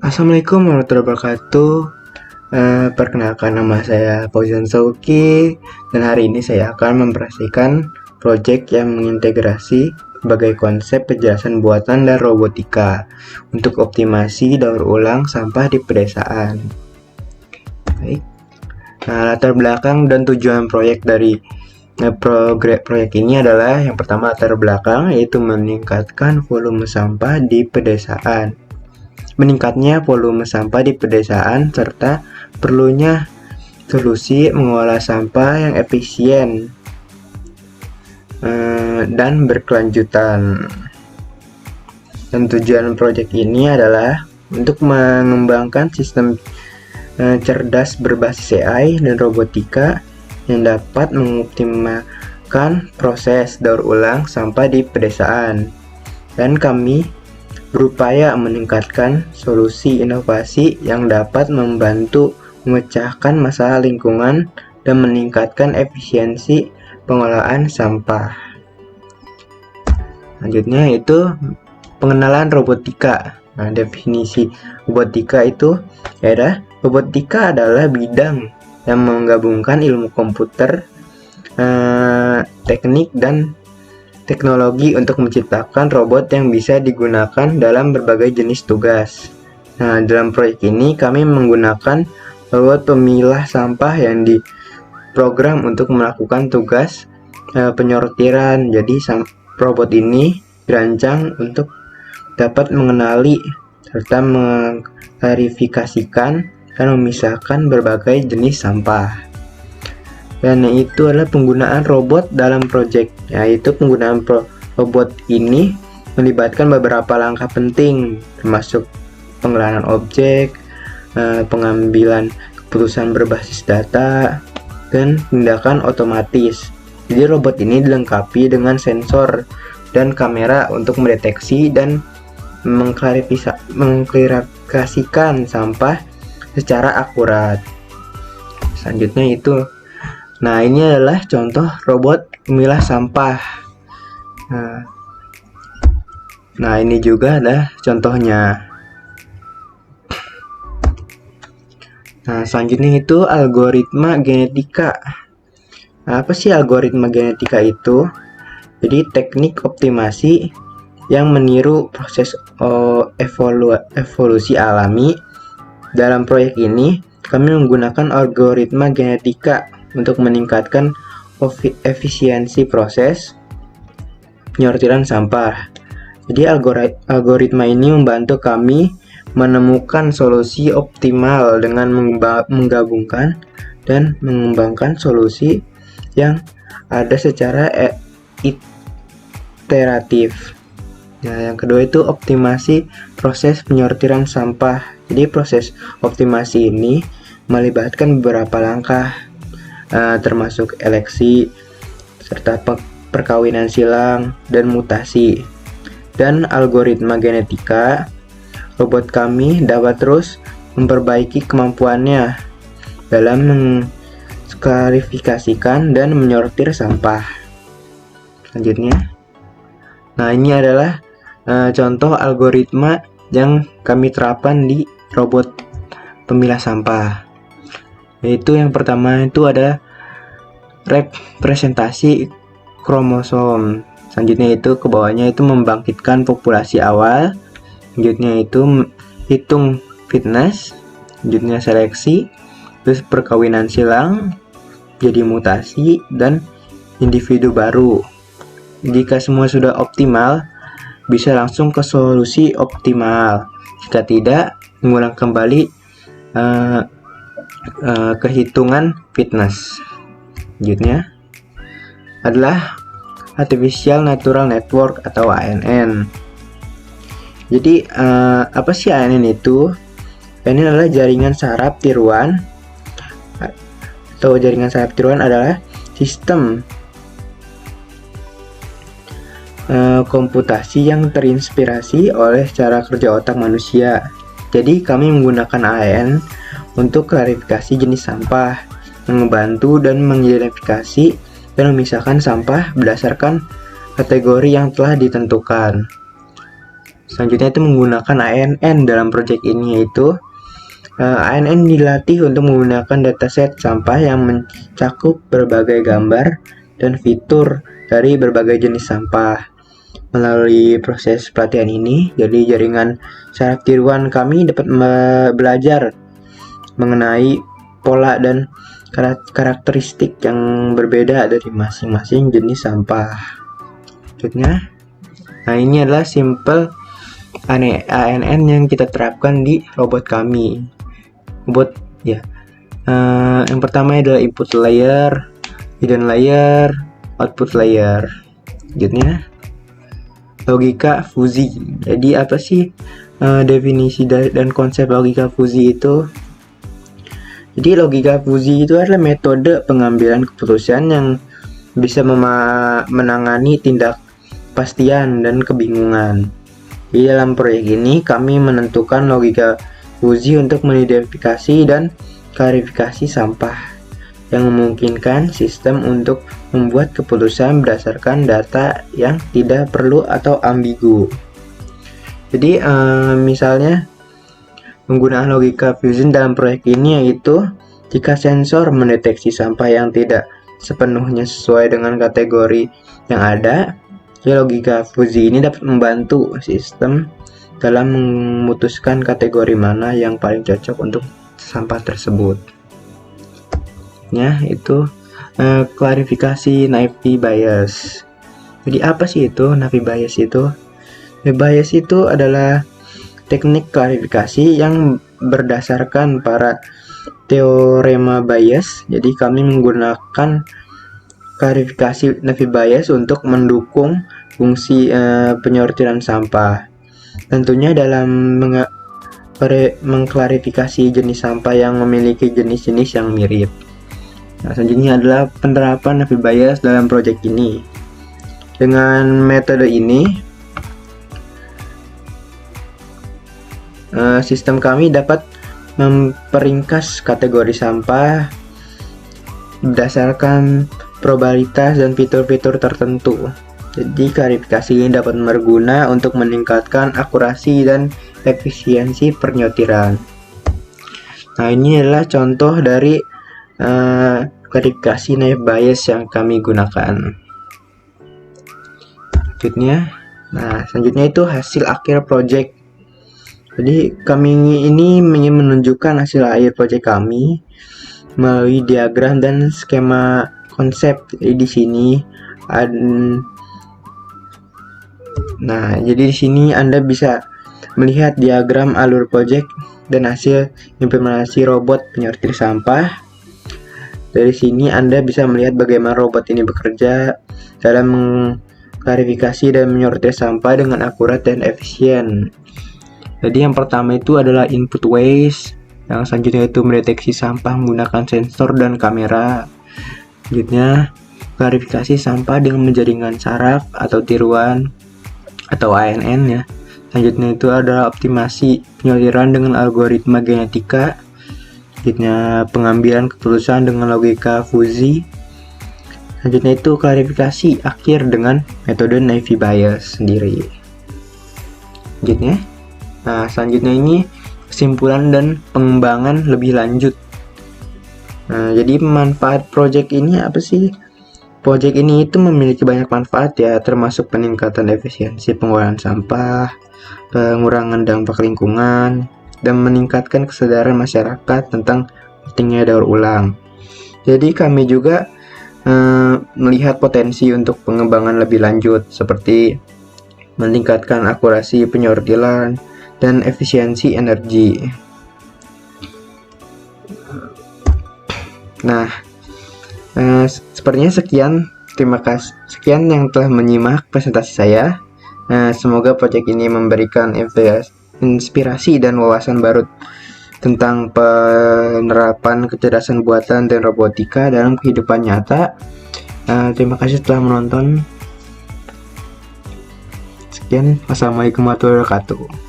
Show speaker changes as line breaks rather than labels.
Assalamualaikum warahmatullahi wabarakatuh. Perkenalkan, nama saya Fauzan Sauki, dan hari ini saya akan mempresentasikan proyek yang mengintegrasi berbagai konsep kejelasan buatan dan robotika untuk optimasi daur ulang sampah di pedesaan. Baik. Nah, latar belakang dan tujuan proyek dari proyek ini adalah yang pertama, latar belakang, yaitu meningkatkan volume sampah di pedesaan. Meningkatnya volume sampah di pedesaan serta perlunya solusi mengolah sampah yang efisien dan berkelanjutan. Dan tujuan proyek ini adalah untuk mengembangkan sistem cerdas berbasis AI dan robotika yang dapat mengoptimalkan proses daur ulang sampah di pedesaan. Dan kami berupaya meningkatkan solusi inovasi yang dapat membantu memecahkan masalah lingkungan dan meningkatkan efisiensi pengolahan sampah. Selanjutnya itu pengenalan robotika. Nah, definisi robotika itu robotika adalah bidang yang menggabungkan ilmu komputer, teknik, dan teknologi untuk menciptakan robot yang bisa digunakan dalam berbagai jenis tugas. Nah, dalam proyek ini kami menggunakan robot pemilah sampah yang diprogram untuk melakukan tugas penyortiran. Jadi robot ini dirancang untuk dapat mengenali serta mengklarifikasikan dan memisahkan berbagai jenis sampah. Dan itu adalah penggunaan robot dalam proyek, yaitu penggunaan robot ini melibatkan beberapa langkah penting, termasuk pengolahan objek, pengambilan keputusan berbasis data, dan tindakan otomatis. Jadi robot ini dilengkapi dengan sensor dan kamera untuk mendeteksi dan mengklarifikasikan sampah secara akurat. Selanjutnya itu, nah, ini adalah contoh robot pemilah sampah. Nah, ini juga ada contohnya. Nah, selanjutnya itu algoritma genetika. Nah, apa sih algoritma genetika itu? Jadi teknik optimasi yang meniru proses evolusi alami. Dalam proyek ini kami menggunakan algoritma genetika untuk meningkatkan efisiensi proses penyortiran sampah. Jadi algoritma ini membantu kami menemukan solusi optimal dengan menggabungkan dan mengembangkan solusi yang ada secara iteratif. Nah, yang kedua itu optimasi proses penyortiran sampah. Jadi proses optimasi ini melibatkan beberapa langkah, termasuk eleksi serta perkawinan silang dan mutasi. Dan algoritma genetika, robot kami dapat terus memperbaiki kemampuannya dalam mengklarifikasikan dan menyortir sampah. Selanjutnya, nah, ini adalah contoh algoritma yang kami terapkan di robot pemilah sampah. Yaitu yang pertama itu ada representasi kromosom. Selanjutnya itu ke bawahnya itu membangkitkan populasi awal. Selanjutnya itu hitung fitness. Selanjutnya seleksi, terus perkawinan silang, jadi mutasi, dan individu baru. Jika semua sudah optimal, bisa langsung ke solusi optimal. Jika tidak, mengulang kembali kehitungan fitness. Selanjutnya adalah Artificial Neural Network atau ANN. Jadi apa sih ANN itu? ANN adalah jaringan saraf tiruan, atau jaringan saraf tiruan adalah sistem komputasi yang terinspirasi oleh cara kerja otak manusia. Jadi kami menggunakan ANN untuk klarifikasi jenis sampah, membantu dan mengidentifikasi dan memisahkan sampah berdasarkan kategori yang telah ditentukan. Selanjutnya itu menggunakan ANN dalam proyek ini, yaitu ANN dilatih untuk menggunakan dataset sampah yang mencakup berbagai gambar dan fitur dari berbagai jenis sampah. Melalui proses pelatihan ini, jadi jaringan saraf tiruan kami dapat belajar mengenai pola dan karakteristik yang berbeda dari masing-masing jenis sampah. Selanjutnya, nah ini adalah simple ANN yang kita terapkan di robot kami. Robot ya, yang pertama adalah input layer, hidden layer, output layer. Selanjutnya, logika fusi. Jadi apa sih definisi dan konsep logika fusi itu? Jadi logika fusi itu adalah metode pengambilan keputusan yang bisa menangani tindak kepastian dan kebingungan. Di dalam proyek ini kami menentukan logika fusi untuk mengidentifikasi dan klarifikasi sampah yang memungkinkan sistem untuk membuat keputusan berdasarkan data yang tidak perlu atau ambigu. Jadi misalnya penggunaan logika fusion dalam proyek ini yaitu jika sensor mendeteksi sampah yang tidak sepenuhnya sesuai dengan kategori yang ada, ya logika fusi ini dapat membantu sistem dalam memutuskan kategori mana yang paling cocok untuk sampah tersebut. Itu klarifikasi naive bias. Jadi apa sih itu naive bias itu? Naive bias itu adalah teknik klarifikasi yang berdasarkan para teorema bias. Jadi kami menggunakan klarifikasi naive bias untuk mendukung fungsi penyortiran sampah. Tentunya dalam mengklarifikasi jenis sampah yang memiliki jenis-jenis yang mirip. Nah, selanjutnya adalah penerapan naive bias dalam proyek ini. Dengan metode ini, sistem kami dapat memperingkas kategori sampah berdasarkan probabilitas dan fitur-fitur tertentu. Jadi klarifikasi ini dapat berguna untuk meningkatkan akurasi dan efisiensi penyortiran. Nah, ini adalah contoh dari klarifikasi naive bias yang kami gunakan. Selanjutnya itu hasil akhir project. Jadi kami ini ingin menunjukkan hasil akhir project kami melalui diagram dan skema konsep. Jadi di sini jadi di sini Anda bisa melihat diagram alur project dan hasil implementasi robot penyortir sampah. Dari sini Anda bisa melihat bagaimana robot ini bekerja dalam mengklarifikasi dan menyortir sampah dengan akurat dan efisien. Jadi yang pertama itu adalah input waste, yang selanjutnya itu mendeteksi sampah menggunakan sensor dan kamera. Selanjutnya klarifikasi sampah dengan menjaringan saraf atau tiruan atau ANN ya. Selanjutnya itu adalah optimasi penyortiran dengan algoritma genetika. Selanjutnya pengambilan keputusan dengan logika fusi. Selanjutnya itu klarifikasi akhir dengan metode naive bias sendiri. Selanjutnya ini kesimpulan dan pengembangan lebih lanjut. Jadi manfaat project ini apa sih? Project ini itu memiliki banyak manfaat ya, termasuk peningkatan efisiensi pengolahan sampah, pengurangan dampak lingkungan, dan meningkatkan kesadaran masyarakat tentang pentingnya daur ulang. Jadi kami juga melihat potensi untuk pengembangan lebih lanjut seperti meningkatkan akurasi penyortiran dan efisiensi energi. Sepertinya terima kasih sekian yang telah menyimak presentasi saya. Semoga proyek ini memberikan inspirasi dan wawasan baru tentang penerapan kecerdasan buatan dan robotika dalam kehidupan nyata. Terima kasih telah menonton. Sekian, wassalamualaikum warahmatullahi wabarakatuh.